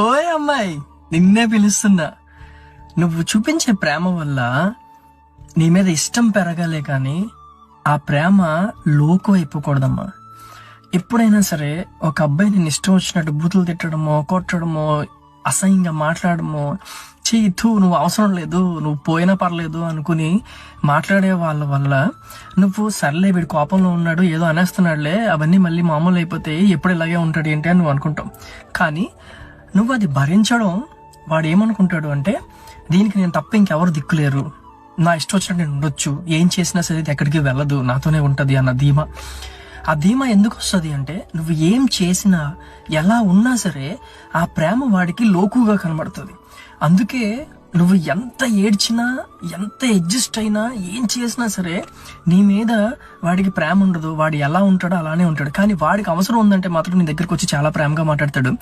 ఓయ్ అమ్మాయి, నిన్నే పిలుస్తున్నా. నువ్వు చూపించే ప్రేమ వల్ల నీ మీద ఇష్టం పెరగాలే కానీ ఆ ప్రేమ లోకు అయిపోకూడదమ్మా. ఎప్పుడైనా సరే ఒక అబ్బాయి నేను ఇష్టం వచ్చినట్టు బూతులు తిట్టడమో, కొట్టడమో, అసహ్యంగా మాట్లాడమో, చేయొద్దు, నువ్వు అవసరం లేదు, నువ్వు పోయినా పర్లేదు అనుకుని మాట్లాడే వాళ్ళ వల్ల నువ్వు సర్లే వీడి కోపంలో ఉన్నాడు, ఏదో అనేస్తున్నాడులే, అవన్నీ మళ్ళీ మామూలు అయిపోతాయి, ఎప్పుడు ఇలాగే ఉంటాడు ఏంటి అని నువ్వు అనుకుంటావు. కానీ నువ్వు అది భరించడం, వాడు ఏమనుకుంటాడు అంటే దీనికి నేను తప్ప ఇంకెవరు దిక్కులేరు, నా ఇష్టం వచ్చినట్టు నేను ఉండొచ్చు, ఏం చేసినా సరే ఇది ఎక్కడికి వెళ్ళదు, నాతోనే ఉంటది అన్న ధీమా. ఆ ధీమా ఎందుకు వస్తుంది అంటే నువ్వు ఏం చేసినా ఎలా ఉన్నా సరే ఆ ప్రేమ వాడికి లోకుగా కనబడుతుంది. అందుకే నువ్వు ఎంత ఏడ్చినా, ఎంత అడ్జస్ట్ అయినా, ఏం చేసినా సరే నీ మీద వాడికి ప్రేమ ఉండదు. వాడు ఎలా ఉంటాడో అలానే ఉంటాడు. కానీ వాడికి అవసరం ఉందంటే మాత్రం నీ దగ్గరికి వచ్చి చాలా ప్రేమగా మాట్లాడతాడు.